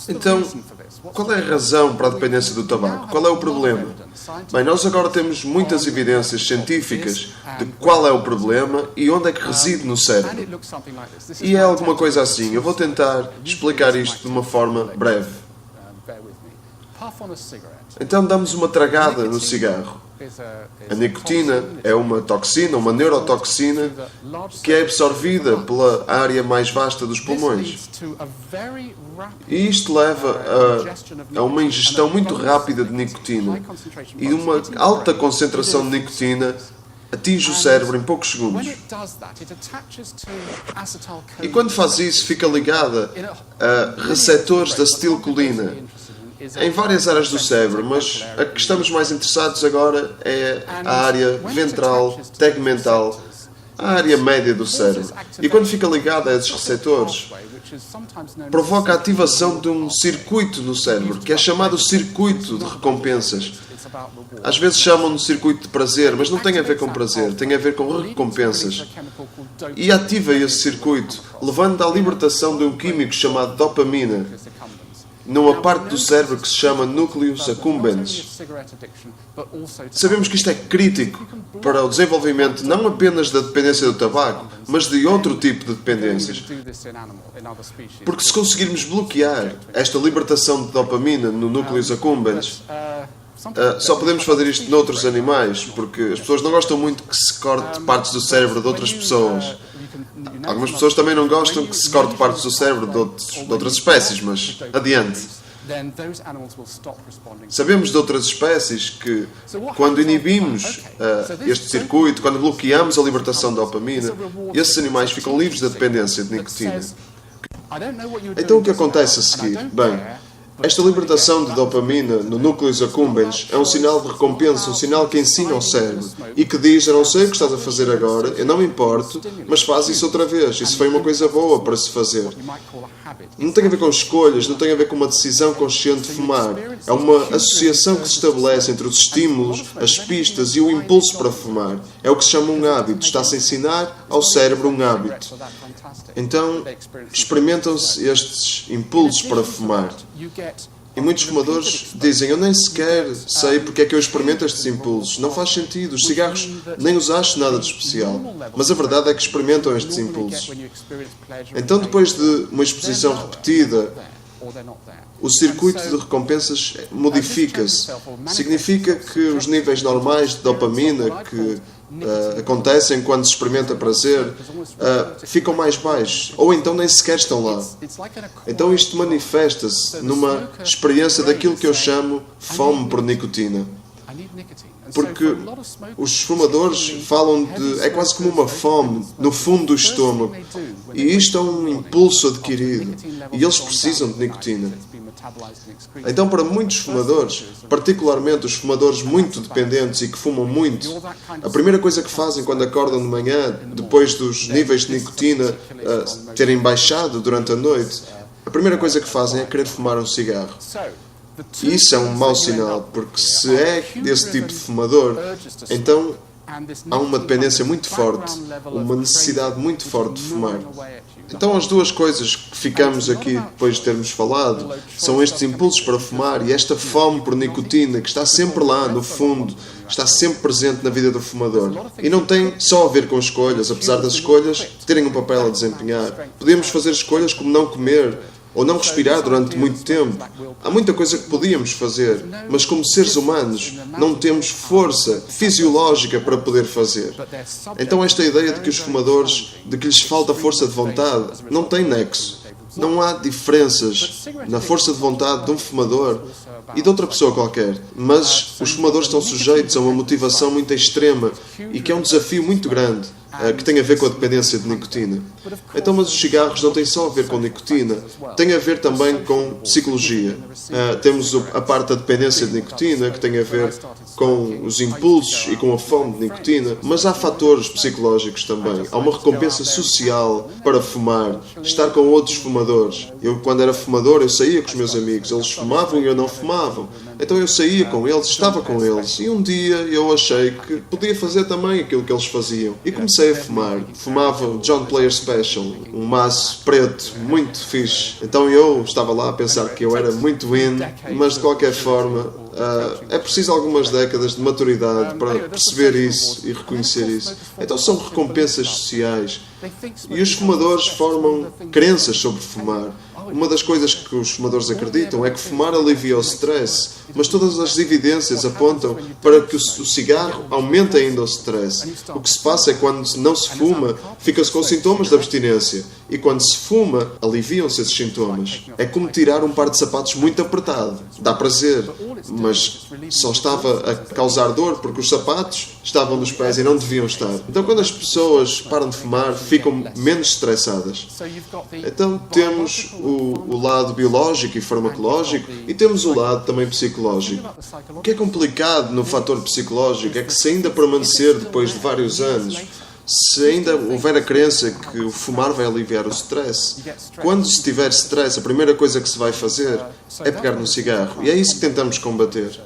Então, qual é a razão para a dependência do tabaco? Qual é o problema? Bem, nós agora temos muitas evidências científicas de qual é o problema e onde é que reside no cérebro. E é alguma coisa assim. Eu vou tentar explicar isto de uma forma breve. Então damos uma tragada no cigarro. A nicotina é uma toxina, uma neurotoxina, que é absorvida pela área mais vasta dos pulmões. E isto leva a uma ingestão muito rápida de nicotina. E uma alta concentração de nicotina atinge o cérebro em poucos segundos. E quando faz isso, fica ligada a receptores da acetilcolina em várias áreas do cérebro, mas a que estamos mais interessados agora é a área ventral, tegmental, a área média do cérebro. E quando fica ligada a esses receptores, provoca a ativação de um circuito no cérebro, que é chamado circuito de recompensas. Às vezes chamam de circuito de prazer, mas não tem a ver com prazer, tem a ver com recompensas. E ativa esse circuito, levando à libertação de um químico chamado dopamina, numa parte do cérebro que se chama núcleos accumbens. Sabemos que isto é crítico para o desenvolvimento não apenas da dependência do tabaco, mas de outro tipo de dependências. Porque se conseguirmos bloquear esta libertação de dopamina no núcleos accumbens, só podemos fazer isto noutros animais, porque as pessoas não gostam muito que se corte partes do cérebro de outras pessoas. Algumas pessoas também não gostam que se corte partes do cérebro de outras espécies, mas adiante. Sabemos de outras espécies que, quando inibimos este circuito, quando bloqueamos a libertação de dopamina, esses animais ficam livres da dependência de nicotina. Então o que acontece a seguir? Bem, esta libertação de dopamina no núcleos accumbens é um sinal de recompensa, um sinal que ensina ao cérebro e que diz: eu não sei o que estás a fazer agora, eu não me importo, mas faz isso outra vez. Isso foi uma coisa boa para se fazer. Não tem a ver com escolhas, não tem a ver com uma decisão consciente de fumar. É uma associação que se estabelece entre os estímulos, as pistas e o impulso para fumar. É o que se chama um hábito. Está-se a ensinar ao cérebro um hábito. Então, experimentam-se estes impulsos para fumar. E muitos fumadores dizem: eu nem sequer sei porque é que eu experimento estes impulsos. Não faz sentido. Os cigarros nem os acho nada de especial. Mas a verdade é que experimentam estes impulsos. Então, depois de uma exposição repetida, o circuito de recompensas modifica-se. Significa que os níveis normais de dopamina que acontecem quando se experimenta prazer ficam mais baixos, ou então nem sequer estão lá. Então isto manifesta-se numa experiência daquilo que eu chamo fome por nicotina. Porque os fumadores falam de... é quase como uma fome no fundo do estômago. E isto é um impulso adquirido. E eles precisam de nicotina. Então, para muitos fumadores, particularmente os fumadores muito dependentes e que fumam muito, a primeira coisa que fazem quando acordam de manhã, depois dos níveis de nicotina terem baixado durante a noite, a primeira coisa que fazem é querer fumar um cigarro. E isso é um mau sinal, porque se é desse tipo de fumador, então há uma dependência muito forte, uma necessidade muito forte de fumar. Então as duas coisas que ficamos aqui depois de termos falado são estes impulsos para fumar e esta fome por nicotina que está sempre lá, no fundo, está sempre presente na vida do fumador. E não tem só a ver com escolhas, apesar das escolhas terem um papel a desempenhar. Podemos fazer escolhas como não comer, ou não respirar durante muito tempo. Há muita coisa que podíamos fazer, mas como seres humanos não temos força fisiológica para poder fazer. Então esta ideia de que os fumadores, de que lhes falta força de vontade, não tem nexo. Não há diferenças na força de vontade de um fumador e de outra pessoa qualquer. Mas os fumadores estão sujeitos a uma motivação muito extrema e que é um desafio muito grande, que tem a ver com a dependência de nicotina. Então, mas os cigarros não têm só a ver com nicotina, tem a ver também com psicologia. Temos a parte da dependência de nicotina, que tem a ver com os impulsos e com a fome de nicotina, mas há fatores psicológicos também. Há uma recompensa social para fumar, estar com outros fumadores. Eu, quando era fumador, eu saía com os meus amigos, eles fumavam e eu não fumava. Então eu saía com eles, estava com eles, e um dia eu achei que podia fazer também aquilo que eles faziam. E comecei a fumar. Fumava o John Player Special, um maço preto, muito fixe. Então eu estava lá a pensar que eu era muito in, mas de qualquer forma é preciso algumas décadas de maturidade para perceber isso e reconhecer isso. Então são recompensas sociais. E os fumadores formam crenças sobre fumar. Uma das coisas que os fumadores acreditam é que fumar alivia o stress, mas todas as evidências apontam para que o cigarro aumente ainda o stress. O que se passa é que quando não se fuma, fica-se com sintomas de abstinência. E quando se fuma, aliviam-se esses sintomas. É como tirar um par de sapatos muito apertado. Dá prazer, mas só estava a causar dor porque os sapatos estavam nos pés e não deviam estar. Então quando as pessoas param de fumar, ficam menos estressadas. Então temos o lado biológico e farmacológico e temos o lado também psicológico. O que é complicado no fator psicológico é que se ainda permanecer depois de vários anos, se ainda houver a crença que o fumar vai aliviar o stress, quando se tiver stress, a primeira coisa que se vai fazer é pegar no cigarro. E é isso que tentamos combater.